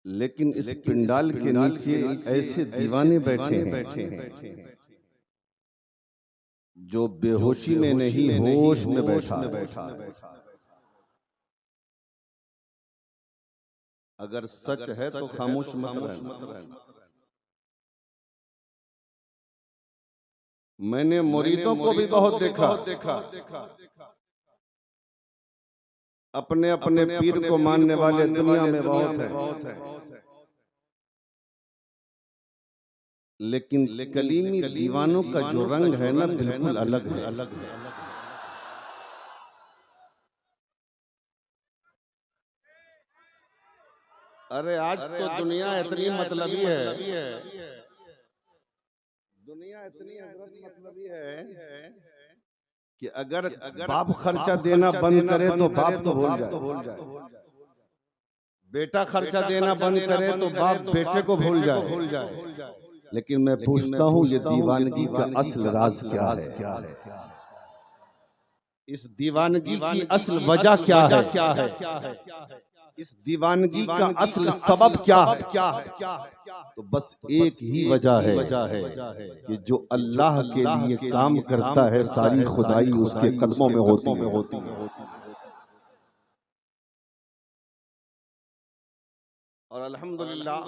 लेकिन इस पिंडाल के नीचे ऐसे दीवाने बैठे हैं जो बेहोशी में नहीं होश में बैठा है। अगर सच है तो खामोश मत रहना। मैंने मुरीदों को भी बहुत देखा अपने अपने पीर को मानने वाले दुनिया में बहुत है, लेकिन कलीमी दीवानों का जो रंग है ना बिल्कुल अलग है। अरे आज तो दुनिया इतनी मतलबी है, दुनिया इतनी मतलबी है कि अगर बाप खर्चा देना बंद करे तो बाप तो भूल जाए, बेटा खर्चा देना बंद करे तो बाप बेटे को भूल जाए। लेकिन मैं पूछता हूँ ये दीवानगी का असल राज क्या है? इस दीवानगी की असल वजह क्या है? इस दीवानगी का असल सबब क्या है? तो बस एक ही वजह है कि जो अल्लाह के लिए काम करता है सारी खुदाई उसके कदमों में होती है। और अल्हम्दुलिल्लाह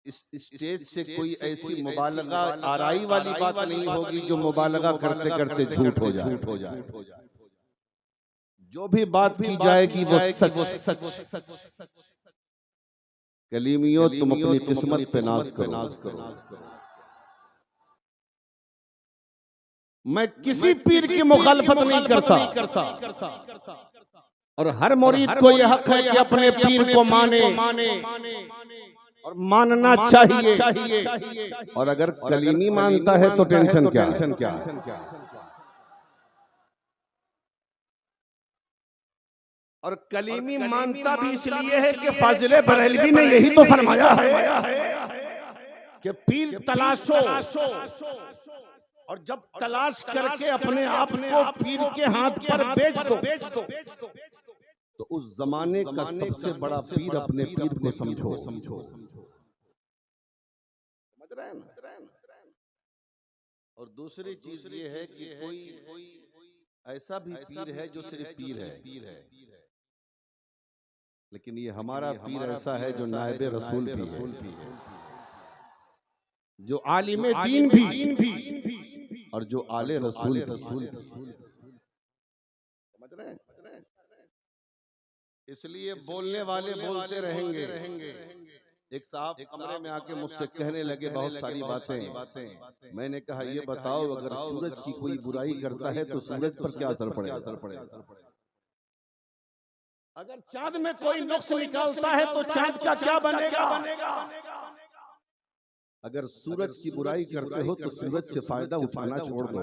इस स्टेज से कोई ऐसी मुबालगा आराई वाली बात नहीं होगी जो मुबालगा करते करते झूठ हो जाए। जो भी बात की जाएगी वो सच। कलीमियों तुम अपनी किस्मत पे नाज करो। मैं किसी पीर की मुखालफत नहीं करता और हर मुरीद को यह हक है कि अपने पीर को माने और मानना चाहिए। और अगर कलीमी मानता है तो टेंशन क्या? और कलीमी मानता भी इसलिए है कि फाजिले बरेलवी ने यही तो फरमाया है कि पीर तलाशो, और जब तलाश करके अपने आप को पीर के हाथ पर बेच दो तो उस जमाने का सबसे बड़ा पीर अपने पीर को समझो। समझ रहे हैं ना? और दूसरी चीज ये है कि कोई ऐसा भी पीर है जो सिर्फ पीर है, लेकिन ये हमारा पीर ऐसा है जो नायबे रसूल भी है, जो आलिमे दीन भी और जो आले रसूल। समझ रहे हैं? इसलिए बोलने वाले बोलते रहेंगे। एक साहब कमरे में आके मुझसे कहने लगे बहुत सारी बातें। मैंने कहा ये बताओ अगर सूरज की कोई बुराई करता है तो सूरज पर क्या असर पड़ेगा? अगर चांद में कोई नुक्स निकालता है तो चांद का क्या बनेगा? अगर सूरज की बुराई करते हो तो सूरज से फायदा उठाना छोड़ दो।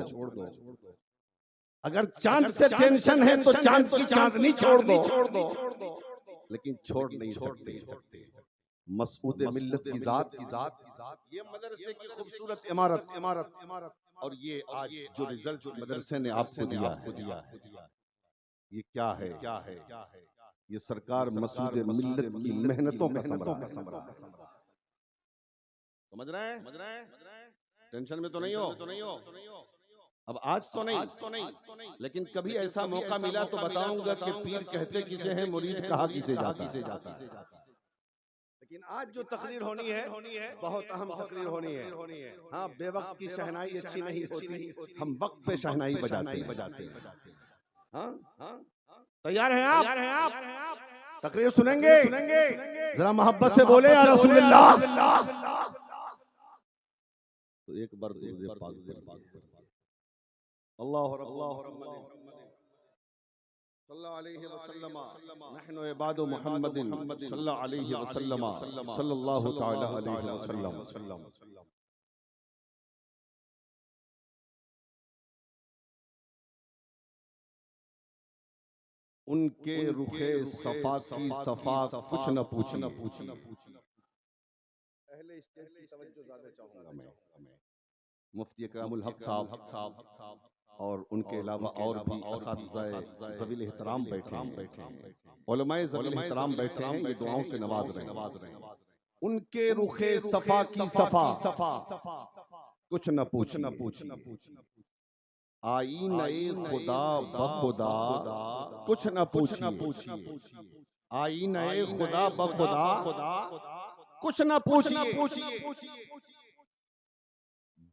अगर चांद से टेंशन है तो चांद की चांदनी छोड़ दो। लेकिन छोड़ नहीं सकते मसूद मिल्लत की जात, ये मदरसे की खूबसूरत इमारत और ये आज जो रिजल्ट मदरसे ने आपको दिया है ये क्या है? ये सरकार मसूद मिल्लत की मेहनतों का समरा है। समझ रहे हैं? टेंशन में तो नहीं हो। अब आज तो नहीं, लेकिन कभी ऐसा मौका मिला तो बताऊंगा कि पीर कहते किसे हैं, मुरीद कहा किसे जाता है। लेकिन आज जो तकरीर होनी है बहुत अहम तकरीर होनी है। हाँ, बेवक्त की शहनाई अच्छी नहीं होती, हम वक्त पे शहनाई बजाते हैं। हाँ, तैयार हैं आप? तकरीर सुनेंगे? जरा मोहब्बत से बोले या रसूलुल्लाह। तो एक बार अल्लाह सल्लल्लाहु अलैहि वसल्लम नहनु इबादु मुहम्मदिन सल्लल्लाहु अलैहि वसल्लम सल्लल्लाहु तआला अलैहि वसल्लम। उनके रुखे सफा की सफा कुछ न पूछना। पहले स्टेज की तवज्जो ज्यादा चाहूंगा मैं। मुफ्ती इकरामुल हक साहब और उनके अलावा और भी असातिज़ाए ज़वील एहतराम बैठे हैं, उलमाए ज़वील एहतराम बैठे हैं, ये दुआओं से नवाज रहे हैं। उनके रुखे सफा की सफा कुछ न पूछ आईने खुदा बखुदा कुछ न पूछिए, आईने खुदा बखुदा कुछ न पूछिए।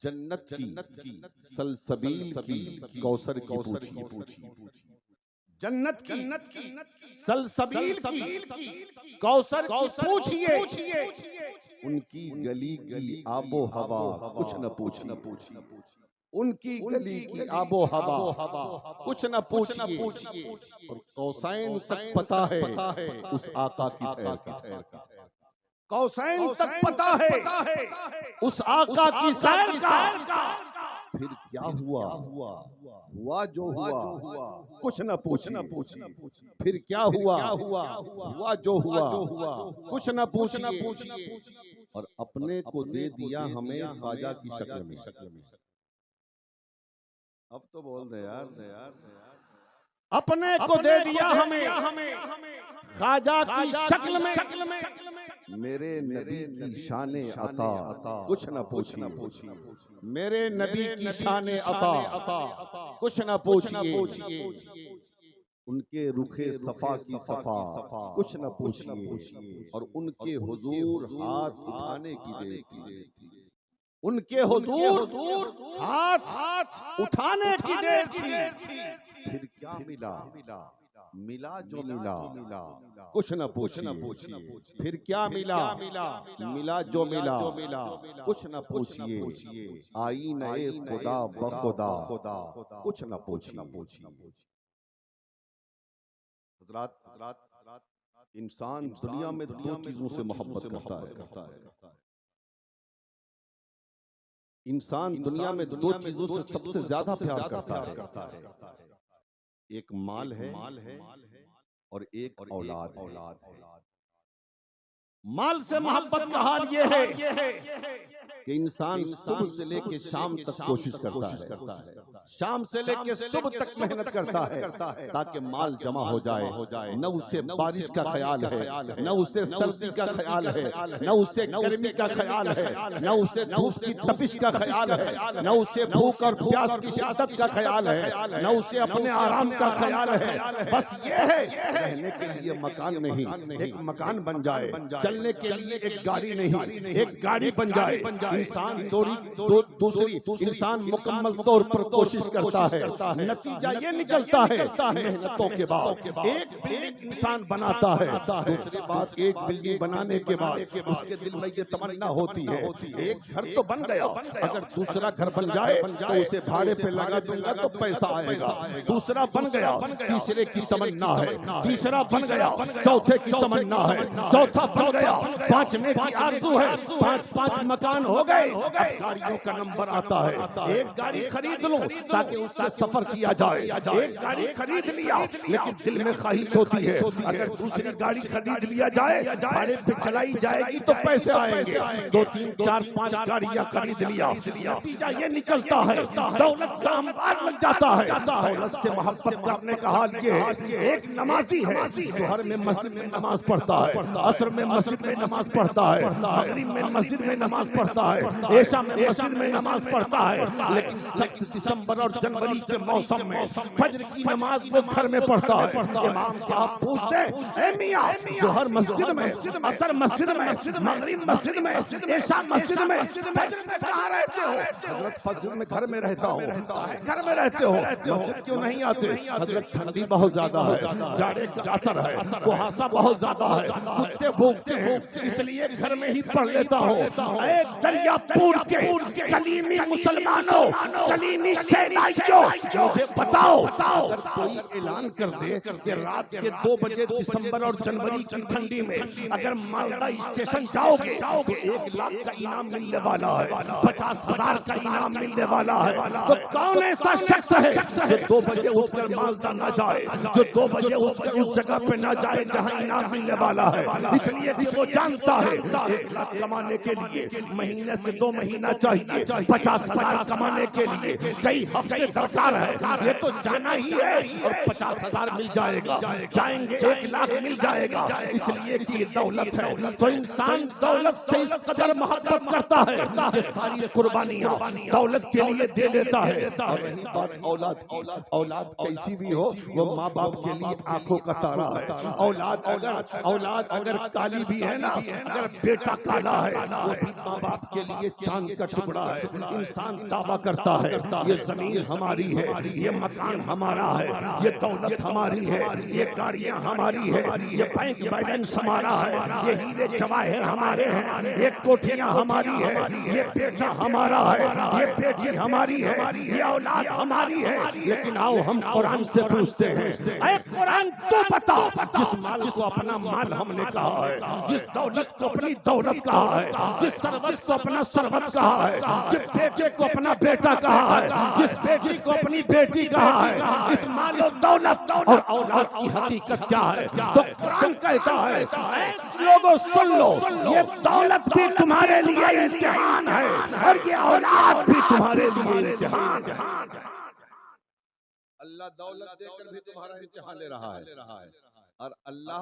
जन्नत की सलसबील की कौसर की पूछिए, जन्नत की सलसबील की कौसर की पूछिए। उनकी गली की आबो हवा कुछ न पूछिए, उनकी गली की आबो हवा कुछ न पूछिए। और कौसैन तक पता है उस आका की सैर का, कौसैन तक पता है उस आका की सैर का। फिर क्या हुआ जो हुआ कुछ न पूछिए, फिर क्या हुआ जो हुआ कुछ न पूछिए। और अपने को दे दिया हमें ख्वाजा की शक्ल में। अब तो बोल दे यार, अपने को दे दिया हमें ख्वाजा की शक्ल में। मेरे नबी की शाने अता कुछ न पूछिए, मेरे नबी की शाने अता कुछ न पूछिए। उनके रुखे सफा की सफा कुछ न पूछिए। और उनके हुजूर हाथ उठाने की देर थी, उनके हुजूर हाथ उठाने की देर थी। फिर क्या मिला जो मिला कुछ न पूछिए। फिर क्या मिला जो मिला कुछ न पूछिए। आईने खुदा बखुदा कुछ न पूछिए। हज़रात, इंसान दुनिया में दो चीजों से मोहब्बत करता है। इंसान दुनिया में दो चीजों से सबसे ज्यादा प्यार करता है, एक माल है और एक औलाद। माल से मोहब्बत का हाल ये है कि इंसान सुबह से लेके शाम तक कोशिश करता है, शाम से लेके सुबह तक मेहनत करता है ताकि माल जमा हो जाए। न उसे बारिश का ख्याल है, न उसे सर्दी का ख्याल है, न उसे गर्मी का ख्याल है, न उसे धूप की तपिश का ख्याल है, न उसे भूख और प्यास की शिद्दत का ख्याल है, न उसे अपने आराम का ख्याल है। बस ये है रहने के लिए मकान नहीं, एक मकान बन जाए, चलने के लिए एक गाड़ी नहीं, एक गाड़ी बन जाए। इंसान दूसरी इंसान मुकम्मल तौर पर कोशिश करता है, नतीजा ये निकलता है मेहनतों के बाद एक बिल्डिंग इंसान बनाता है। दूसरी बात, एक बिल्डिंग बनाने के बाद उसके दिल में ये तमन्ना होती है एक घर तो बन गया, अगर दूसरा घर बन जाए तो उसे भाड़े पे लगा दूंगा तो पैसा आएगा। दूसरा बन गया, तीसरे की तमन्ना है, तीसरा बन गया, चौथे की तमन्ना है, चौथा बन गया, पांचवें की आरज़ू है, पांच मकान हो गए। गाड़ियों का नंबर आता है, एक गाड़ी खरीद लो ताकि उससे सफर किया जाए। एक गाड़ी खरीद लिया लेकिन दिल में ख्वाहिश होती है अगर दूसरी गाड़ी खरीद लिया जाए, भाड़े पे चलाई जाएगी तो पैसे आएंगे। 2 3 4 5 गाड़ियां खरीद लिया, नतीजा ये निकलता है दौलत का अंबार लग जाता है। दौलत से मोहब्बत करने का हाल ये है, एक नमाजी है, जोहर में मस्जिद में नमाज पढ़ता है, असर में मस्जिद में नमाज पढ़ता है, मगरिब में मस्जिद में नमाज पढ़ता है, ऐशा में मस्जिद में नमाज पढ़ता है, लेकिन 7 दिसंबर और जनवरी के मौसम में फजर की नमाज वो घर में पढ़ता है। इमाम साहब पूछते हैं, ए मियां, जोहर मस्जिद में, असर मस्जिद में, मगरिब मस्जिद में, ऐशा मस्जिद में, फजर में कहाँ रहते हो? हजरत फजर में घर में रहता हूँ। घर में रहते हो, मस्जिद क्यों नहीं आते? हजरत ठंडी बहुत ज्यादा है, जाड़े का असर है, कुहासा बहुत ज्यादा है, कुत्ते भूखते हैं, इसलिए घर में ही पढ़ लेता हूँ। दरियापुर के कलीमी मुसलमानों, कलीमी शहनाइयों, मुझे बताओ अगर कोई ऐलान कर दे कि रात के 2 बजे दिसंबर और जनवरी की ठंडी में अगर मालदा स्टेशन जाओगे तो 1 लाख का इनाम मिलने वाला है, 50,000 का इनाम मिलने वाला है, तो कौन ऐसा शख्स है जो 2 बजे उठकर मालदा न जाए, जो 2 बजे उठकर उस जगह पे न जाए जहां इनाम मिलने वाला है? इसलिए वो जानता है 1 लाख कमाने के लिए महीने से 2 महीना चाहिए, 50,000 कमाने के लिए कई हफ्ते दरकार है। ये तो जाना ही है और 50,000 मिल जाएगा, जाएंगे 1 लाख मिल जाएगा, इसलिए कि दौलत है। तो इंसान दौलत से इस कदर मोहब्बत करता है कि सारी कुर्बानियां दौलत के लिए दे देता है। और रही बात औलाद की, औलाद कैसी भी हो वो माँ बाप के लिए आंखों का तारा है। औलाद अगर काली भी है ना, अगर बेटा काला है वो भी माँ बाप के लिए चांद का टुकड़ा है। इंसान दावा करता है ये जमीन हमारी है, ये मकान हमारा है, ये दौलत हमारी है, ये गाड़ियां हमारी है, ये बैंक बैलेंस हमारा है, ये हीरे जवाहर हमारे हैं, ये कोठियां हमारी है, ये बेटा हमारा है, ये बेटी हमारी है, ये औलाद हमारी है। लेकिन आओ हम कुरान से पूछते हैं, ऐ कुरान तो बता, जिस माल को अपना माल हमने कहा है, जिस दौलत को अपनी दौलत कहा है, जिस सरवत को अपना सरवत कहा है, जिस बेटे को अपना बेटा कहा है, जिस बेटी को अपनी बेटी कहा है, इस माल और दौलत और औलाद की हकीकत क्या है? तो कुरान कहता है लोगों सुन लो, ये दौलत भी तुम्हारे लिए इम्तिहान है और ये औलाद भी तुम्हारे लिए इम्तिहान है। अल्लाह दौलत देकर भी तुम्हारा इम्तिहान ले रहा है और अल्लाह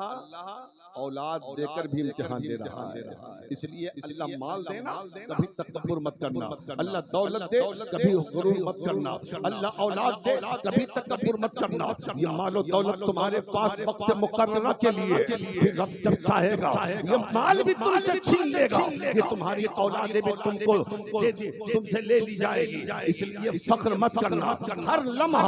औलाद देकर भी इम्तिहान दे रहा है। इसलिए अल्लाह माल देना कभी तकब्बुर मत करना, अल्लाह दौलत दे कभी गुरूर मत करना, अल्लाह औलाद दे कभी तकब्बुर मत करना। ये माल और दौलत तुम्हारे पास वक्त मुकर्ररा के लिए, फिर रब जब चाहेगा ये माल भी तुमसे छीन लेगा, ये तुम्हारी औलादें भी तुमको तुमसे ले ली जाएगी। इसलिए फख्र मत करना, हर लम्हा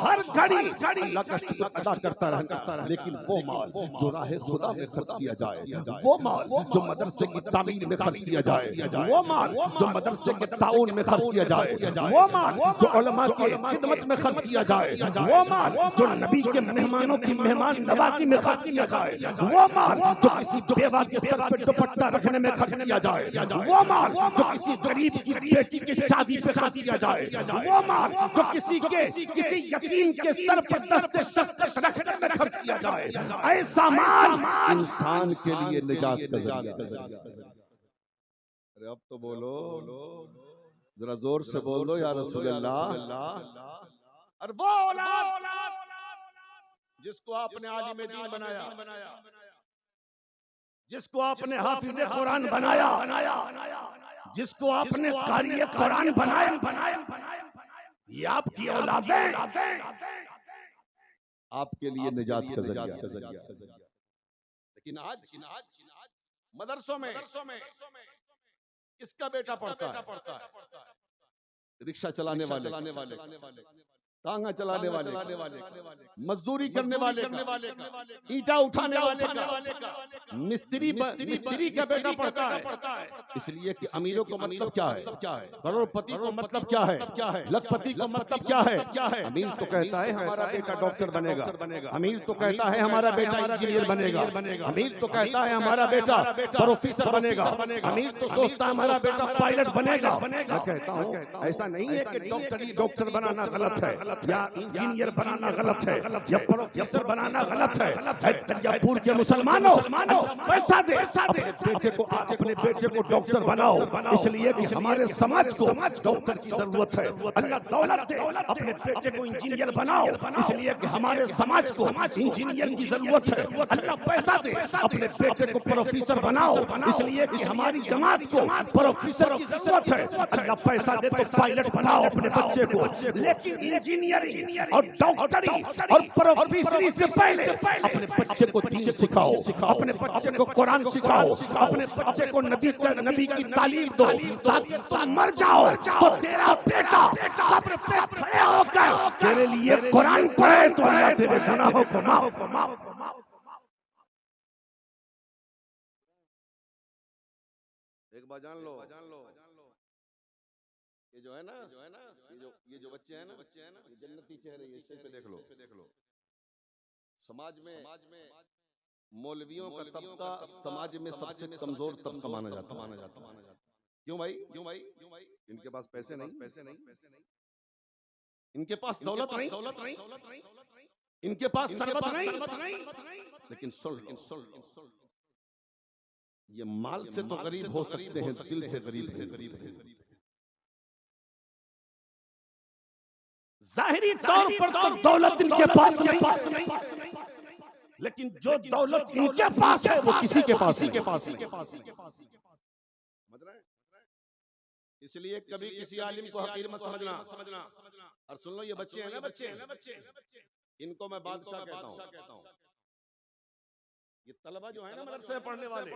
हर घड़ी अल्लाह का शुक्र अदा करता रहना। लेकिन वो माल जो राह खुदा में खर्च किया जाए, वो माल जो मदरसे की तामीर में खर्च किया जाए, वो माल जो मदरसे के ताउन में खर्च किया जाए, वो माल जो उलमा की खिदमत में खर्च किया जाए, वो माल जो नबी के मेहमानों की मेहमान नवाजी में खर्च किया जाए, वो माल जो किसी बेवा के सर पर दुपट्टा रखने में खर्च किया जाए, वो माल जो किसी गरीब की बेटी की शादी पे खर्च किया जाए, वो माल जो किसी यतीम के सर पर दस्ते शस्त्र रखने में खर्च किया जाए, ऐसा माल इंसान के लिए निजात का जरिया। अरे अब तो बोलो, जरा जोर से बोल दो या रसूल अल्लाह। और वो औलाद जिसको आपने आलिम दीन बनाया, जिसको आपने हाफिज कुरान बनाया, जिसको आपने कारी कुरान बनाया, ये आपकी औलादें आपके लिए निजात का जरिया। लेकिन आज मदरसों में किसका बेटा पढ़ता है? रिक्शा चलाने वाले, तांगा चलाने वाले, मजदूरी करने वाले, ईटा उठाने वाले का, मिस्त्री का बेटा पढ़ता है। इसलिए कि अमीरों को मतलब क्या है, करोड़पति को मतलब क्या है, लखपति को मतलब क्या है। अमीर तो कहता है हमारा बेटा डॉक्टर बनेगा, अमीर तो कहता है हमारा बेटा इंजीनियर बनेगा, अमीर तो कहता है हमारा बेटा प्रोफेसर बनेगा, अमीर तो सोचता है हमारा बेटा पायलट बनेगा। मैं कहता हूँ ऐसा नहीं है कि डॉक्टर बनाना गलत है या इंजीनियर बनाना गलत है या प्रोफेसर बनाना गलत है। दरियापुर के मुसलमानों पैसा दे, अपने बेटे को डॉक्टर बनाओ, इसलिए कि हमारे समाज को डॉक्टर की जरूरत है। अल्लाह दौलत दे, अपने बेटे को इंजीनियर बनाओ, इसलिए कि हमारे समाज को इंजीनियर की जरूरत है। अल्लाह पैसा दे, अपने बेटे को प्रोफेसर बनाओ, इसलिए कि हमारी जमात को प्रोफेसर की जरूरत है। अल्लाह पैसा दे तो पायलट बनाओ अपने बच्चे को, लेकिन इंजीनियरिंग और डॉक्टरी और प्रोफेसरी से पहले अपने बच्चे को दीन सिखाओ, अपने बच्चे को कुरान सिखाओ, अपने बच्चे को नबी की तालीम दो, ताकि तुम मर जाओ तो तेरा बेटा कब्र पे खड़े होकर तेरे लिए कुरान पढ़े तो अल्लाह तेरे गुनाहों को माफ। एक बात जान लो, ये जो है ना, ये जो बच्चे हैं ना, ये जन्नती चेहरे, ये स्टेज पे देख लो। समाज में मौलवियों का तबका समाज में सबसे कमजोर तबका माना जाता। क्यों भाई? इनके पास पैसे नहीं, इनके पास दौलत नहीं, इनके पास सरबत नहीं। लेकिन सुन ये माल से तो गरीब हो सकते हैं, दिल से गरीब है। जाहिरी तौर पर तो दौलत इनके पास नहीं, लेकिन जो दौलत इनके पास है वो किसी के पास इसलिए कभी किसी आलिम को हकीर मत समझना। और सुन लो, ये बच्चे हैं ना, बच्चे इनको मैं बादशाह कहता हूँ। ये तलबा जो है ना मदरसे में पढ़ने वाले,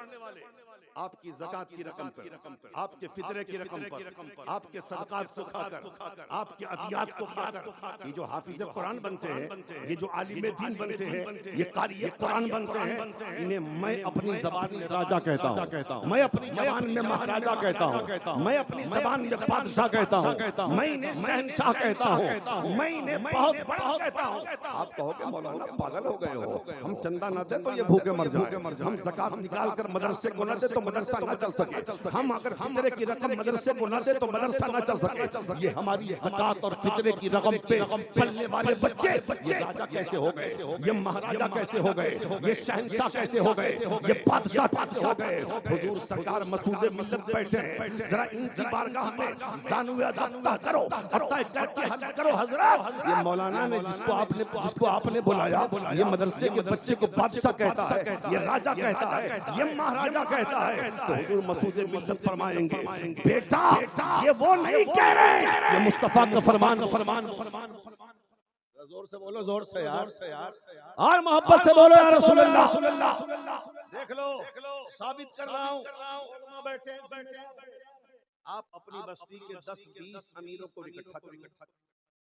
आपकी ज़कात की रकम पर, आपके फितरे की रकम पर, आपके सदकात को खाकर, आपके अतियात को खाकर, ये जो हाफिज कुरान बनते हैं, ये जो आलिम दीन बनते हैं, ये कारी कुरान बनते हैं, इन्हें मैं अपनी ज़बान में राजा कहता हूँ, मैं अपनी ज़बान में महाराजा कहता हूँ, मैं अपनी ज़बान में बादशाह कहता हूँ, मैं इन्हें शहंशाह कहता हूँ, मैं इन्हें बहुत बड़ा कहता हूँ। आप कहोगे मौलाना पागल हो गए हो, हम चंदा ना दे तो ये भूखे मर जाए, हम ज़कात निकाल कर मदरसे को न दे तो मदरसा न चल सके, हम अगर फितरे की रकम मदरसे को न दे तो मदरसा न चल सके। ये हमारी ज़कात और फितरे की रकम पे पलने वाले बच्चे ये राजा कैसे हो गए, ये महाराजा कैसे हो गए, ये शहंशाह कैसे हो गए, ये बादशाह कैसे हो गए। हुजूर सरकार मसूदे मिलत बैठे हैं, जरा इनकी बारगाह में ज़ानुए अदा करो और तय करके हल करो। हजरत, ये मौलाना ने जिसको आपने बुलाया, ये मदरसे के बच्चे को बादशाह कहता है, ये राजा कहता है, ये महाराजा कहता है, तो हुजूर मसूद मिल्लत फरमाएंगे, बेटा ये वो नहीं कह रहे, ये मुस्तफा का फरमान। जोर से बोलो, जोर से यार, और मोहब्बत से बोलो या रसूल अल्लाह। देख लो, साबित कर रहा हूँ। बैठे आप अपनी बस्ती के 10-20 अमीरों को इकट्ठा करो,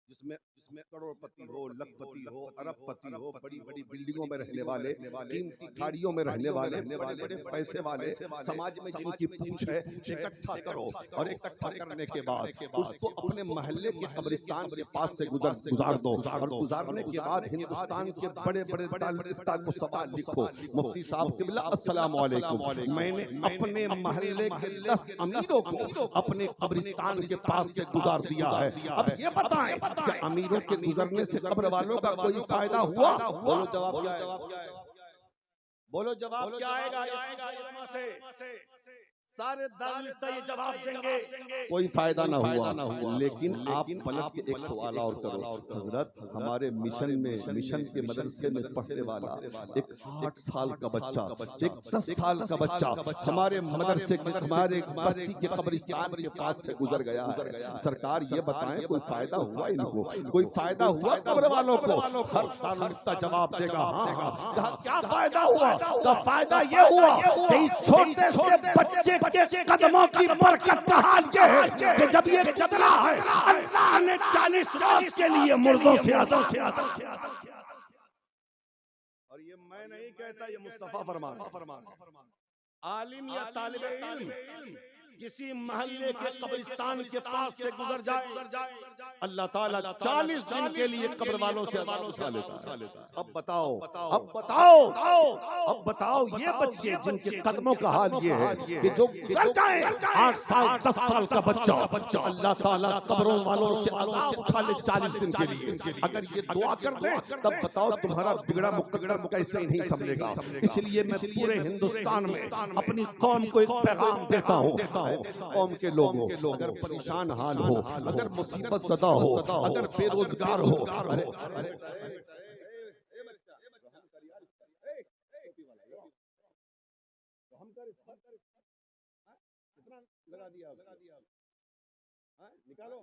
जिसमें करोड़पति हो, लखपति हो, अरबपति हो, बड़ी बड़ी बिल्डिंगों में रहने वाले, कीमती गाड़ियों में रहने वाले, बड़े बड़े पैसे वाले, समाज में जिनकी पूछ है, इकट्ठा करो। और इकट्ठा करने के बाद उसको अपने महल्ले के कब्रिस्तान के पास से गुजार दो, और गुजारने के बाद हिंदुस्तान के बड़े बड़े को सवाल लिखो, मुफ्ती साहब क़िबला अस्सलाम वालेकुम, मैंने अपने महल्ले के 10 अमीरों को अपने कब्रिस्तान के पास से गुजार दिया है। अब ये बताएं कि अमीरों के गुजरने से कब्र वालों का कोई फायदा हुआ? बोलो जवाब क्या है? बोलो जवाब क्या आएगा? सारे दानिस्ता ये जवाब देंगे कोई फायदा ना हुआ। लेकिन आप पलट के एक सवाल और करो, हजरत हमारे मिशन के मदरसे में पढ़ने वाला एक 8 साल का बच्चा, एक 10 साल का बच्चा हमारे मदरसे के, हमारे बस्ती के कब्रिस्तान के पास से गुजर गया है। सरकार ये बताएं कोई फायदा हुआ इनको? कोई फायदा हुआ कब्र वालों को? हर दानिस्ता जवाब देगा हाँ। क्या फायदा हुआ? का फायदा ये हुआ कि छोटे से बच्चे के कदमों की बरकत का हाल ये है कि जब ये चला है, अल्लाह ने 40 साल के लिए मुर्दों से आदा। और ये मैं नहीं कहता, ये मुस्तफा फरमान। आलिम या तालिब इल्म किसी महल्ले के कब्रिस्तान के पास से गुजर जाए, अल्लाह ताला 40 दिन के लिए कब्र वालों से उठा लेता है। अब बताओ ये बच्चे जिनके कदमों का हाल ये है कि जो गुजर जाए 8 साल 10 साल का बच्चा अल्लाह ताला कब्रों वालों से उठा ले 40 दिन के लिए। अगर ये दुआ कर दे तब बताओ तुम्हारा बिगड़ा मुकद्दर कैसे नहीं संभलेगा। इसलिए मैं पूरे हिंदुस्तान में अपनी कौम को एक पैगाम देता हूँ, कौम के लोगों, अगर परेशान हाल हो, अगर मुसीबत ज़दा हो, अगर बेरोजगार हो, निकालो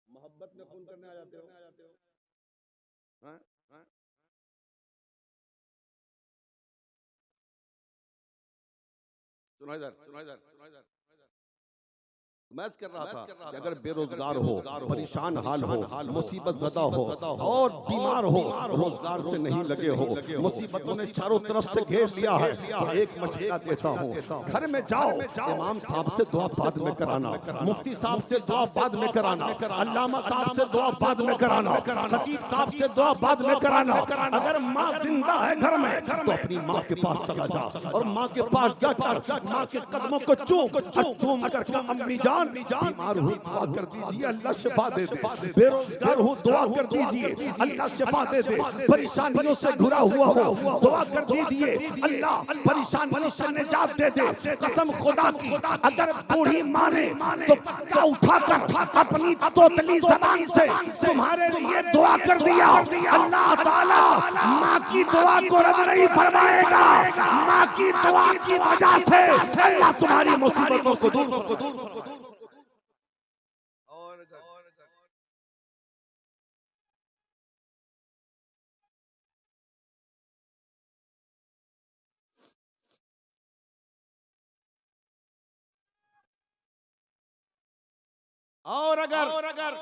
मोहब्बत में खून करने आ जाते हो। सुनो इधर मैं कर रहा था कि अगर बेरोजगार हो, परेशान हाल हो, मुसीबत ज़दा हो और बीमार हो, रोजगार से नहीं लगे हो, मुसीबतों ने चारों तरफ से घेर लिया है, तो एक मशवरा देता हूँ, घर में जाओ, इमाम साहब से दुआ बाद में कराना, मुफ्ती साहब से दुआ बाद में कराना, अल्लामा साहब से दुआ बाद में कराना, खतीब साहब से दुआ बाद में कराना। अगर माँ जिंदा है घर में तो अपनी माँ के पास चला जा और माँ के पास जाकर माँ के कदमों को चूम अगर अम्मी जान बीमार हूँ दुआ कर दीजिए अल्लाह शिफा दे दे, बेरोजगार हूँ दुआ कर दीजिए अल्लाह शिफा दे दे, परेशानियों से घुरा हुआ हो दुआ कर दीजिए अल्लाह परेशानियों से निजात दे दे। कसम खुदा की अगर बूढ़ी माने तो पत्ता उठाकर अपनी तोतली ज़बान से तुम्हारे लिए दुआ कर दिया, अल्लाह ताला माँ की दुआ को रद्द नहीं फरमाएगा। माँ की दुआ की वजह से अल्लाह तुम्हारी मुसीबतों को दूर और अगर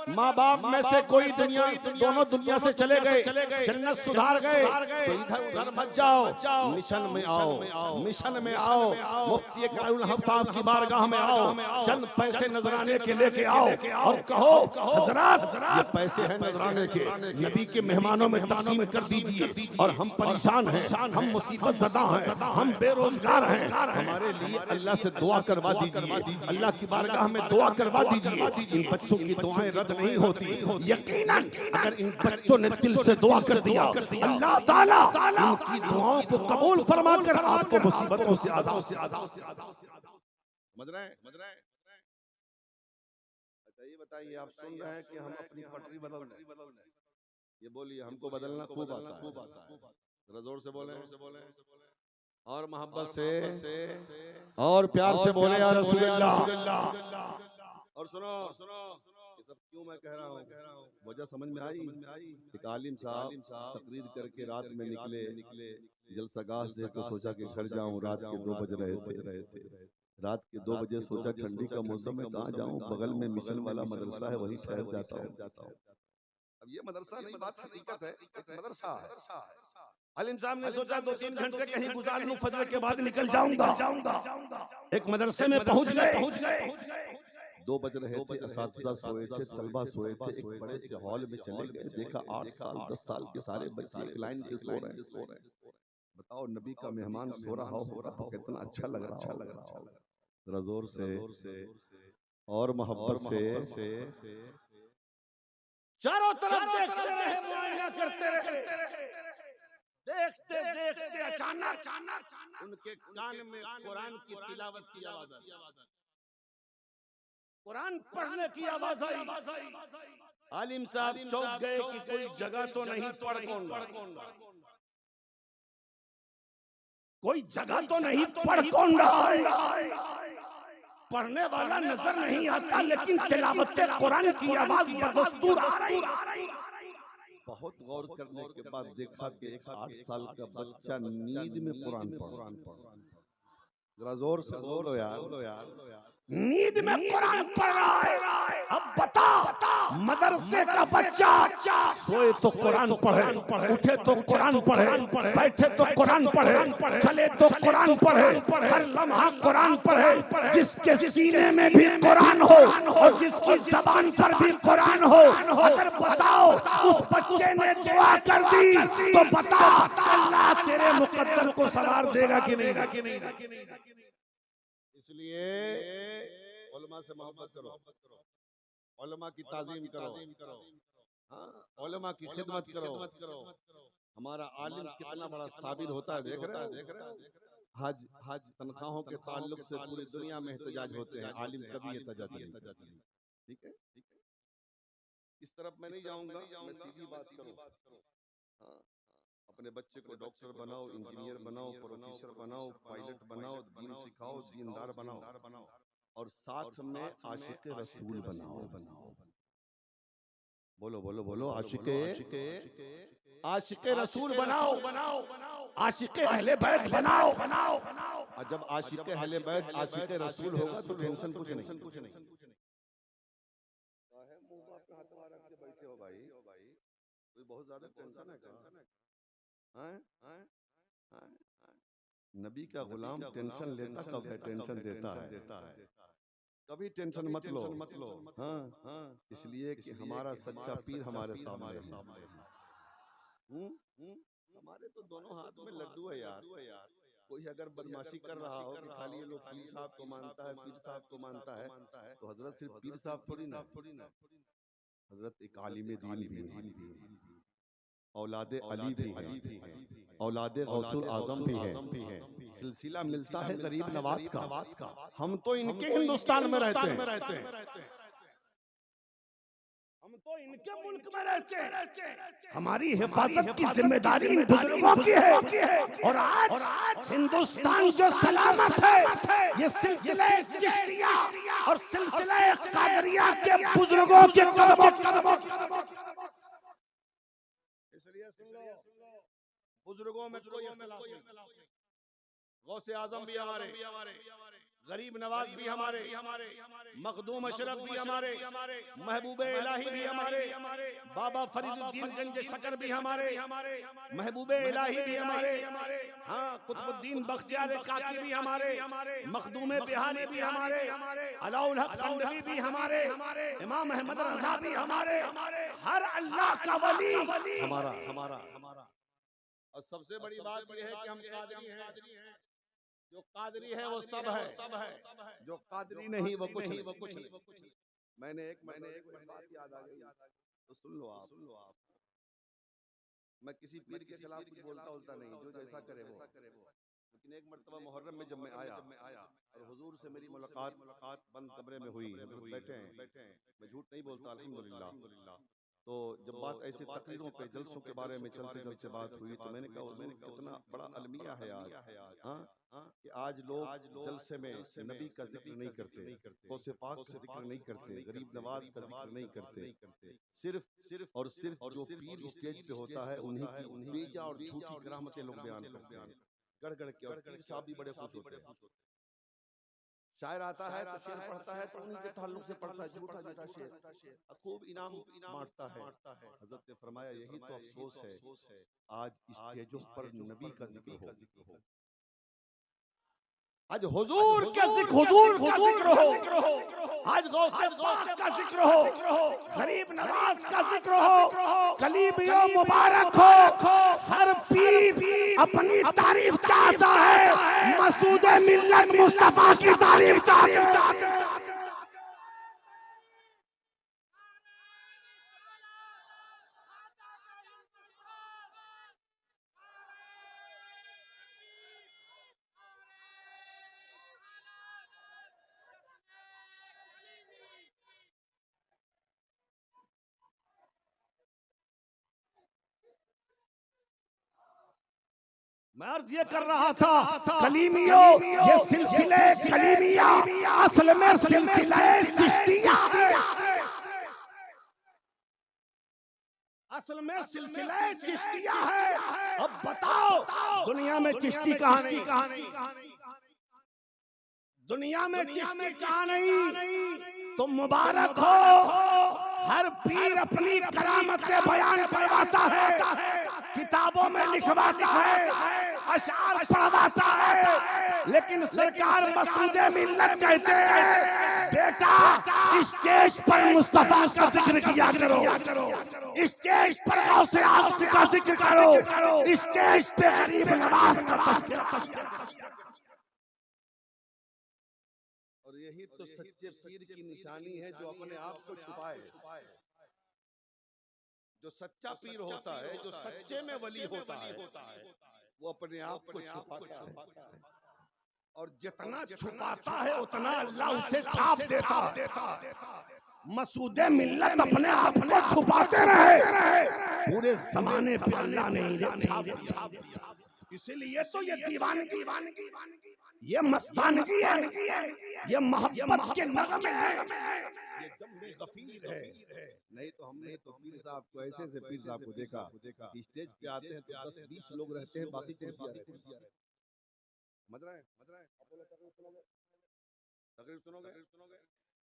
माँ बाप में से कोई दोनों दुनिया से चले गए, जन्नत सुधार गए, तो इधर उधर मत जाओ, मिशन में आओ, मिशन में आओ, मुफ्ती कारुल हक साहब की बारगाह में आओ, चंद पैसे नजराने के लेके आओ और कहो हजरत ये पैसे हैं नजराने के, नबी के मेहमानों में तकसीम कर दीजिए और हम परेशान हैं, हम मुसीबत ज़दा हैं, हम बेरोजगार हैं, हमारे लिए अल्लाह से दुआ करवा दीजिए, अल्लाह की बारगाह में दुआ करवा दीजिए। इन बच्चों की दुआएं रद्द नहीं होती, यकीनन अगर इन बच्चों ने दिल से दुआ कर दिया अल्लाह ताला इनकी दुआओं को कबूल फरमाकर आपको मुसीबतों से आजाद समझ रहे हैं। अच्छा ये बताइए, आप सुन रहे हैं कि हम अपनी पटरी बदल रहे हैं, ये बोलिए हमको बदलना खूब आता है, जरा जोर से बोले और मोहब्बत से और प्यार से बोले या रसूल अल्लाह। और सुनो ये सब क्यों मैं कह रहा हूँ, वजह समझ में आई। एक आलिम साहब तकरीर करके रात में निकले जलसागाह से, तो सोचा कि घर जाऊं, रात के 2 बज रहे थे, रात के 2 बजे सोचा ठंडी का मौसम है कहाँ जाऊं, बगल में मिशन वाला मदरसा है वहीं शहर जाता हूँ। अब ये मदरसा नहीं, बात हकीकत है, एक मदरसा है। आलिम साहब ने सोचा 2-3 घंटे कहीं गुजार लूं, फजर के बाद निकल जाऊंगा। एक मदरसे में पहुंच गए, 2 बज रहे थे, असातिज़ा सोए थे, तलबा सोए थे, एक बड़े से हॉल में चले गए, देखा 8 साल 10 साल के सारे बच्चे एक लाइन से सो रहे हैं। बताओ नबी का मेहमान सो रहा होगा तो कितना अच्छा लग रहा हो। जरा जोर से और मोहब्बत से चारों तरफ देखते रहे, मुआयना करते रहे, देखते देखते अचानक उनके कान में कुरान की तिलावत की आवाज आई, कुरान पढ़ने की आवाज आई। आलिम साहब चौंक गए कि कोई जगह तो नहीं, पढ़ कौन रहा, कोई जगह तो नहीं, पढ़ कौन रहा है। पढ़ने वाला नजर नहीं आता, लेकिन तिलावत कुरान की आवाज बदस्तूर आ रही। बहुत गौर करने के बाद देखा कि एक 8 साल का बच्चा नींद में कुरान पढ़ रहा। जरा जोर से बोलो यार, नींद में कुरान पढ़ रहा है। अब बता, मदरसे का बच्चा सोए तो कुरान पढ़े, उठे तो कुरान पढ़े, बैठे तो कुरान पढ़े, चले तो कुरान पढ़े, हर लम्हा कुरान पढ़े, जिसके सीने में भी कुरान हो और जिसकी ज़बान पर भी कुरान हो, अगर बताओ उस बच्चे ने दुआ कर दी तो बता अल्लाह तेरे मुकद्दर को सवार देगा कि नहीं। इसलिए उलमा से मोहब्बत करो, उलमा की ताजीम करो, उलमा की खिदमत करो। हमारा आलिम कितना बड़ा साबिर होता है, देख रहे हो। हज तनख्वाहों के ताल्लुक से पूरी दुनिया में एहतजाज होते हैं, आलिम कभी एहतजाज नहीं। ठीक है, इस तरफ मैं नहीं जाऊंगा, मैं सीधी बात करूं। अपने बच्चे को डॉक्टर बनाओ, इंजीनियर बनाओ, प्रोफेसर बनाओ, पायलट बनाओ, दीन सिखाओ, दीनदार बनाओ और साथ में आशिक रसूल बनाओ। बोलो आशिक रसूल बनाओ, आशिक अहले बैत बनाओ। और जब आशिक अहले बैत आशिक रसूल होगा तो टेंशन कुछ नहीं। मुंह पे हाथ रख के बैठे हो भाई, कोई बहुत ज्यादा टेंशन है क्या? नबी का गुलाम टेंशन लेता कब है, टेंशन देता है। कभी टेंशन मत लो। इसलिए कि हमारा सच्चा पीर हमारे सामने है। हमारे तो दोनों हाथ में लड्डू है यार। कोई अगर बदमाशी कर रहा हो कि खाली ये लोग पीर साहब को मानता है, पीर साहब को मानता है, तो हजरत सिर्फ पीर साहब थोड़ी ना, हजरत एक आलिम दीन भी है, औलादे अली भी है, औलादे गौसुल आजम भी है, सिलसिला मिलता है गरीब नवाज का। हम तो इनके हिंदुस्तान में रहते हैं, हम तो इनके मुल्क में रहते हैं। हमारी हिफाजत की जिम्मेदारी इन बुजुर्गों की है। और आज हिंदुस्तान जो सलामत है ये सिलसिले चिश्तिया और सिलसिले कादरिया के बुजुर्गों के कदमों। इसलिए सुन लो, बुजुर्गों में कोई इख्तिलाफ नहीं। गौसे आजम भी हमारे, गरीब नवाज भी हमारे, मखदूम अशरफ भी हमारे, महबूब इलाही भी हमारे, बाबा फरीदुद्दीन गंज शकर भी हमारे, महबूब इलाही भी हमारे, हाँ कुतुबुद्दीन बख्तियार काकी भी हमारे, मखदूम बिहारी भी हमारे, अलाउल हक कंडवी भी हमारे, इमाम अहमद रजा भी हमारे, हर अल्लाह का वली हमारा। और सबसे बड़ी बात यह है कि हम कादरी हैं। जो कादरी है वो सब है, जो कादरी नहीं वो कुछ नहीं। मैंने एक बात याद आ गई, तो सुन लो आप। मैं किसी पीर के खिलाफ कुछ बोलता नहीं, जो जैसा करे वो। लेकिन एक मर्तबा मुहर्रम में जब मैं आया और हुजूर से मेरी मुलाकात बंद कमरे में हुई, बैठे हैं, मैं झूठ नहीं बोलता अल्हम्दुलिल्लाह। तो जब बात ऐसे तकरीरों पे जलसों के बारे में चलते बात हुई, तो मैंने कहा हुजूर कितना बड़ा अलमिया है आज, हाँ कि आज लोग जलसे में नबी का जिक्र नहीं करते, गौसे पाक का जिक्र नहीं करते, गरीब नवाज का जिक्र नहीं करते। सिर्फ और सिर्फ जो पीर स्टेज पे होता है उन्हीं की बेजा और झूठी करामतें लोग बयान करते हैं, गढ़ के। और पीर साहब भी बड़े खुश होते हैं। शायर आता है तो शेर पढ़ता है तो उन्हीं के ताल्लुक से पढ़ता है, झूठा शेर, खूब इनाम बांटता है। हजरत ने फरमाया यही तो अफसोस है आज स्टेजों पर नबी का जिक्र हो, आज हुजूर का जिक्र हो, आज गौसे पाक का जिक्र हो, गरीब नवाज का जिक्र हो, कलीबियों मुबारक हो। हर पीर अपनी तारीफ चाहता है, मसूद मिल्लत मुस्तफा की तारीफ चाहता है। मैं अर्ज ये कर रहा था कलीमियों, ये सिलसिले कलीमिया असल में सिलसिले चिश्तिया है, असल में सिलसिले चिश्तिया है। अब बताओ दुनिया में चिश्ती कहाँ नहीं, दुनिया में चिश्ती कहाँ नहीं। तो मुबारक हो, हर पीर अपनी करामतें बयान करवाता है, किताबों में लिखवाता है, अशार पढ़वाता है। लेकिन सरकार मसूद मिल्लत कहते हैं बेटा स्टेज पर मुस्तफा का जिक्र किया करो, स्टेज पर गौसे आज़म का जिक्र करो, स्टेज पे गरीब नवाज का तज़किरा। और यही तो सच्चे पीर की निशानी है, जो अपने आप को छुपाए। जो सच्चा पीर होता है, जो सच्चे में वली होता है, वो अपने आप को छुपाता है, और जितना छुपाता है उतना अल्लाह उसे छाप देता है। मसूद मिल्लत अपने आप को छुपाते रहे, पूरे जमाने पे अल्लाह ने छाप। इसीलिए तो ये दीवानगी, ये मस्तानगी है, ये मोहब्बत के नगमे है, ये जम्मे गफीर है। नहीं तो हमने तो पीर साहब को ऐसे पीर साहब को देखा स्टेज पे आते हैं तो 10-20 लोग रहते हैं, बाकी कुर्सियां रहती हैं। समझ रहे हैं? तकरीर सुनोगे?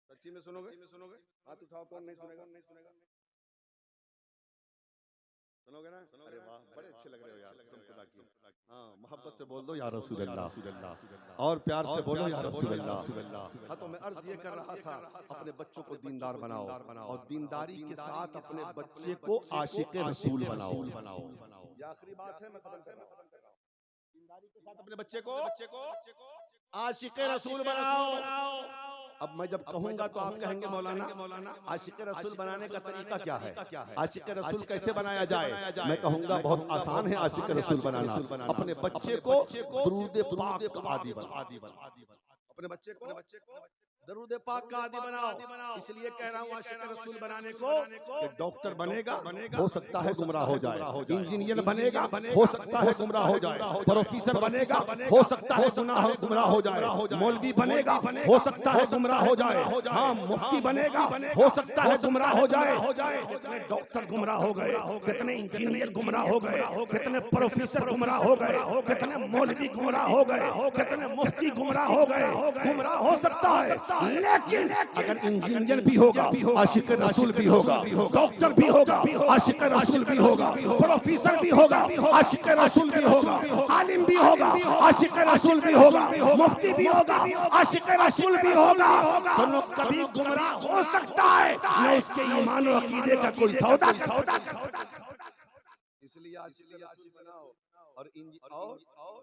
सच्ची में सुनोगे? हाथ उठाओ, कौन नहीं सुनेगा? सुनोगे ना? अरे वाह, बड़े अच्छे लग रहे हो यार, कसम खुदा की। हाँ, मोहब्बत से बोल दो या रसूल अल्लाह, और प्यार से बोलो या रसूल अल्लाह। हाँ, तो मैं अर्ज ये कर रहा था अपने बच्चों को दीनदार बनाओ, और दीनदारी के साथ अपने बच्चे को आशिक रसूल बनाओ। ये आखिरी बात है, मैं खत्म कर रहा हूं। के साथ अपने बच्चे को आशिक़े रसूल बनाओ। अब मैं जब कहूंगा तो आप कहेंगे मौलाना आशिक़े रसूल बनाने का तरीका क्या है? आशिक़े रसूल कैसे बनाया जाए? मैं कहूंगा बहुत आसान है आशिक़े रसूल बनाना। अपने बच्चे को दुरूद पाक आदि बनाओ। अपने बच्चे को दरूद पाक का आदि बनाओ। इसलिए कह रहा हूँ आशिक़े रसूल बनाने को कि डॉक्टर बनेगा हो सकता है गुमराह हो जाए, इंजीनियर बनेगा हो सकता है गुमराह हो जाए, प्रोफेसर बनेगा हो सकता है गुमराह हो जाए, मौलवी बनेगा हो सकता है गुमराह हो जाए, हाँ मुफ्ती बनेगा हो सकता है गुमराह हो जाए। कितने डॉक्टर गुमराह हो गए, कितने इंजीनियर गुमराह हो गए, कितने प्रोफेसर गुमराह हो गए, कितने मौलवी गुमराह हो गए, कितने मुफ्ती गुमराह हो गए। गुमराह हो सकता है, लेकिन अगर इंजीनियर भी होगा आशिक़े रसूल भी होगा, डॉक्टर भी होगा आशिक़े रसूल भी होगा, प्रोफेसर भी होगा आशिक़े रसूल भी होगा, आलिम भी होगा आशिक़े रसूल भी होगा, मुफ्ती भी होगा आशिक़े रसूल भी होगा, तो कभी गुमराह हो सकता है न उसके ईमान और अकीदे का कोई सौदा। इसलिए आशिक़े रसूल बनाओ और